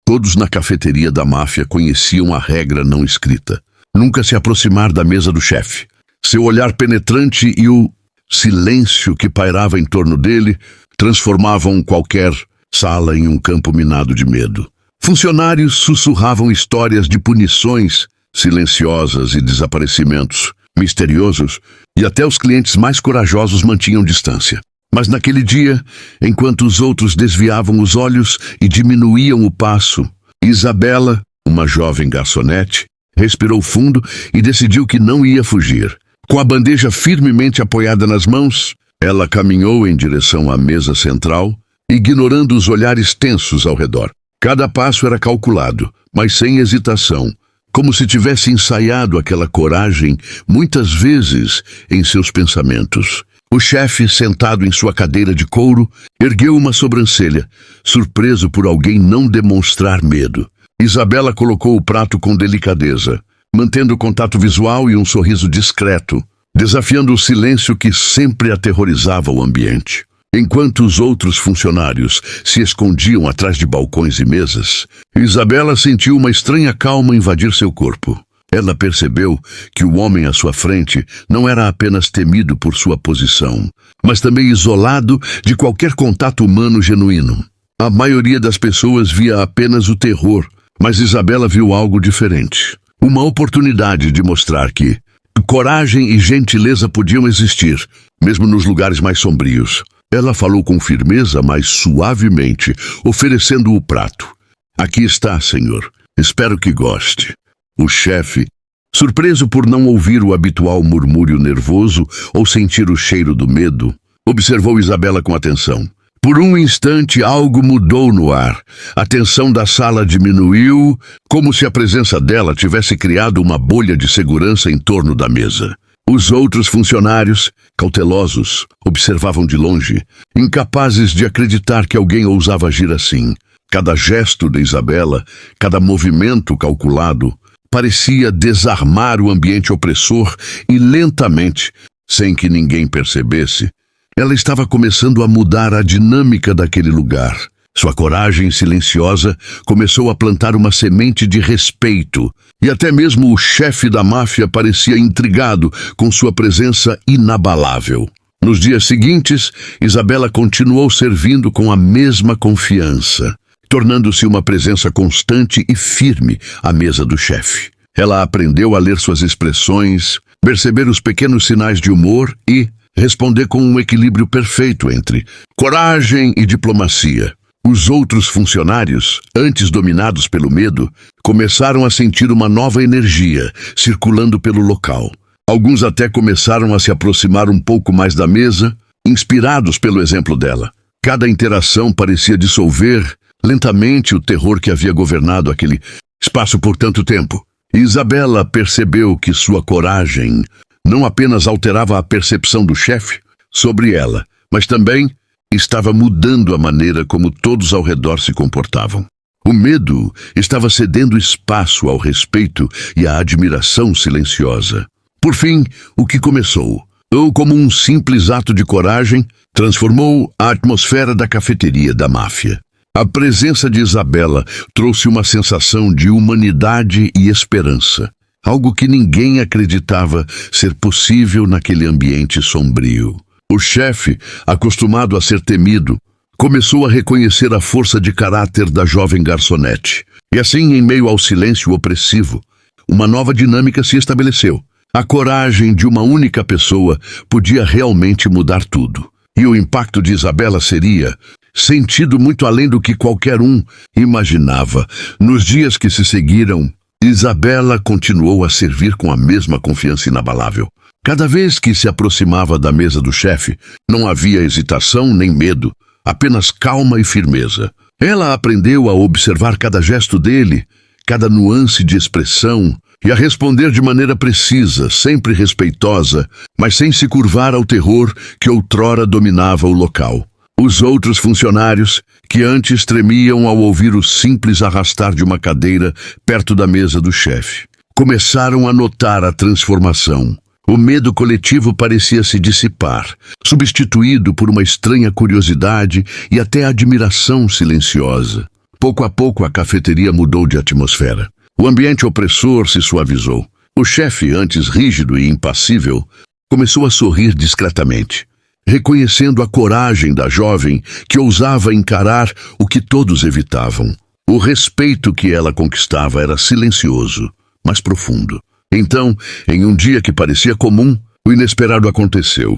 Todos na cafeteria da máfia conheciam a regra não escrita: nunca se aproximar da mesa do chefe. Seu olhar penetrante e o silêncio que pairava em torno dele transformavam qualquer sala em um campo minado de medo. Funcionários sussurravam histórias de punições silenciosas e desaparecimentos misteriosos, e até os clientes mais corajosos mantinham distância. Mas naquele dia, enquanto os outros desviavam os olhos e diminuíam o passo, Isabela, uma jovem garçonete, respirou fundo e decidiu que não ia fugir. Com a bandeja firmemente apoiada nas mãos, ela caminhou em direção à mesa central, ignorando os olhares tensos ao redor. Cada passo era calculado, mas sem hesitação, como se tivesse ensaiado aquela coragem muitas vezes em seus pensamentos. O chefe, sentado em sua cadeira de couro, ergueu uma sobrancelha, surpreso por alguém não demonstrar medo. Isabela colocou o prato com delicadeza, mantendo contato visual e um sorriso discreto, desafiando o silêncio que sempre aterrorizava o ambiente. Enquanto os outros funcionários se escondiam atrás de balcões e mesas, Isabela sentiu uma estranha calma invadir seu corpo. Ela percebeu que o homem à sua frente não era apenas temido por sua posição, mas também isolado de qualquer contato humano genuíno. A maioria das pessoas via apenas o terror, mas Isabela viu algo diferente. Uma oportunidade de mostrar que coragem e gentileza podiam existir, mesmo nos lugares mais sombrios. Ela falou com firmeza, mas suavemente, oferecendo o prato. "Aqui está, senhor. Espero que goste." O chefe, surpreso por não ouvir o habitual murmúrio nervoso ou sentir o cheiro do medo, observou Isabela com atenção. Por um instante, algo mudou no ar. A tensão da sala diminuiu, como se a presença dela tivesse criado uma bolha de segurança em torno da mesa. Os outros funcionários, cautelosos, observavam de longe, incapazes de acreditar que alguém ousava agir assim. Cada gesto de Isabela, cada movimento calculado, parecia desarmar o ambiente opressor e lentamente, sem que ninguém percebesse, ela estava começando a mudar a dinâmica daquele lugar. Sua coragem silenciosa começou a plantar uma semente de respeito, e até mesmo o chefe da máfia parecia intrigado com sua presença inabalável. Nos dias seguintes, Isabela continuou servindo com a mesma confiança, tornando-se uma presença constante e firme à mesa do chefe. Ela aprendeu a ler suas expressões, perceber os pequenos sinais de humor e responder com um equilíbrio perfeito entre coragem e diplomacia. Os outros funcionários, antes dominados pelo medo, começaram a sentir uma nova energia circulando pelo local. Alguns até começaram a se aproximar um pouco mais da mesa, inspirados pelo exemplo dela. Cada interação parecia dissolver lentamente o terror que havia governado aquele espaço por tanto tempo. Isabela percebeu que sua coragem não apenas alterava a percepção do chefe sobre ela, mas também estava mudando a maneira como todos ao redor se comportavam. O medo estava cedendo espaço ao respeito e à admiração silenciosa. Por fim, o que começou, ou como um simples ato de coragem, transformou a atmosfera da cafeteria da máfia. A presença de Isabela trouxe uma sensação de humanidade e esperança, algo que ninguém acreditava ser possível naquele ambiente sombrio. O chefe, acostumado a ser temido, começou a reconhecer a força de caráter da jovem garçonete. E assim, em meio ao silêncio opressivo, uma nova dinâmica se estabeleceu. A coragem de uma única pessoa podia realmente mudar tudo. E o impacto de Isabela seria sentido muito além do que qualquer um imaginava. Nos dias que se seguiram, Isabela continuou a servir com a mesma confiança inabalável. Cada vez que se aproximava da mesa do chefe, não havia hesitação nem medo, apenas calma e firmeza. Ela aprendeu a observar cada gesto dele, cada nuance de expressão, e a responder de maneira precisa, sempre respeitosa, mas sem se curvar ao terror que outrora dominava o local. Os outros funcionários, que antes tremiam ao ouvir o simples arrastar de uma cadeira perto da mesa do chefe, começaram a notar a transformação. O medo coletivo parecia se dissipar, substituído por uma estranha curiosidade e até admiração silenciosa. Pouco a pouco, a cafeteria mudou de atmosfera. O ambiente opressor se suavizou. O chefe, antes rígido e impassível, começou a sorrir discretamente, reconhecendo a coragem da jovem que ousava encarar o que todos evitavam. O respeito que ela conquistava era silencioso, mas profundo. Então, em um dia que parecia comum, o inesperado aconteceu.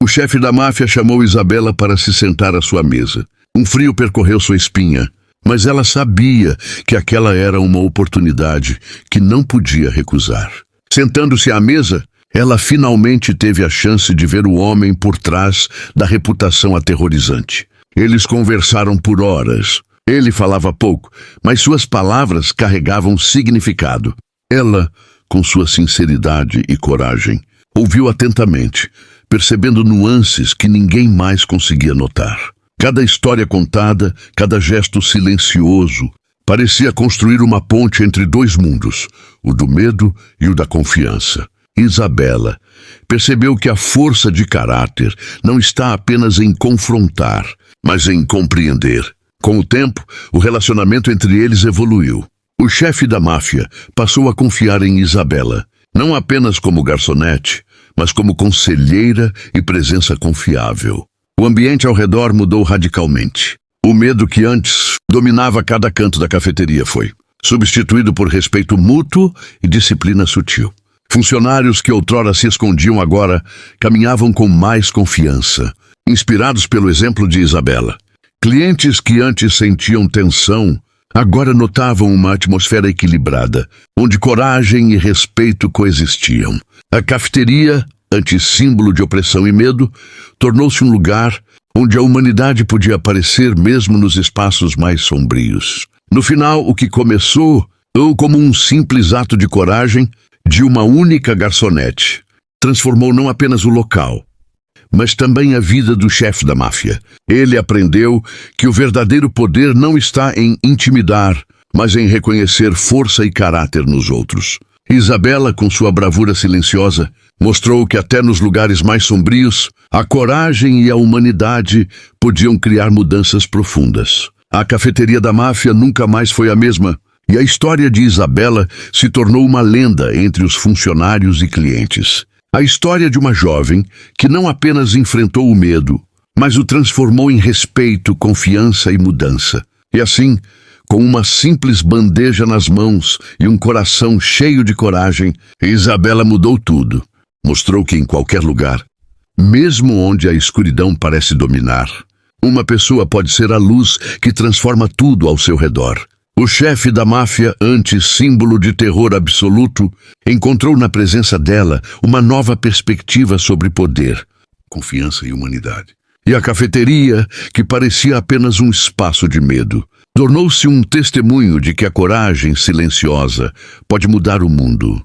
O chefe da máfia chamou Isabela para se sentar à sua mesa. Um frio percorreu sua espinha, mas ela sabia que aquela era uma oportunidade que não podia recusar. Sentando-se à mesa, ela finalmente teve a chance de ver o homem por trás da reputação aterrorizante. Eles conversaram por horas. Ele falava pouco, mas suas palavras carregavam significado. Ela, com sua sinceridade e coragem, ouviu atentamente, percebendo nuances que ninguém mais conseguia notar. Cada história contada, cada gesto silencioso, parecia construir uma ponte entre dois mundos, o do medo e o da confiança. Isabela percebeu que a força de caráter não está apenas em confrontar, mas em compreender. Com o tempo, o relacionamento entre eles evoluiu. O chefe da máfia passou a confiar em Isabela, não apenas como garçonete, mas como conselheira e presença confiável. O ambiente ao redor mudou radicalmente. O medo que antes dominava cada canto da cafeteria foi substituído por respeito mútuo e disciplina sutil. Funcionários que outrora se escondiam agora caminhavam com mais confiança, inspirados pelo exemplo de Isabela. Clientes que antes sentiam tensão agora notavam uma atmosfera equilibrada, onde coragem e respeito coexistiam. A cafeteria, antes símbolo de opressão e medo, tornou-se um lugar onde a humanidade podia aparecer mesmo nos espaços mais sombrios. No final, o que começou como um simples ato de coragem de uma única garçonete transformou não apenas o local, mas também a vida do chefe da máfia. Ele aprendeu que o verdadeiro poder não está em intimidar, mas em reconhecer força e caráter nos outros. Isabela, com sua bravura silenciosa, mostrou que até nos lugares mais sombrios, a coragem e a humanidade podiam criar mudanças profundas. A cafeteria da máfia nunca mais foi a mesma, e a história de Isabela se tornou uma lenda entre os funcionários e clientes. A história de uma jovem que não apenas enfrentou o medo, mas o transformou em respeito, confiança e mudança. E assim, com uma simples bandeja nas mãos e um coração cheio de coragem, Isabela mudou tudo. Mostrou que em qualquer lugar, mesmo onde a escuridão parece dominar, uma pessoa pode ser a luz que transforma tudo ao seu redor. O chefe da máfia, antes símbolo de terror absoluto, encontrou na presença dela uma nova perspectiva sobre poder, confiança e humanidade. E a cafeteria, que parecia apenas um espaço de medo, tornou-se um testemunho de que a coragem silenciosa pode mudar o mundo.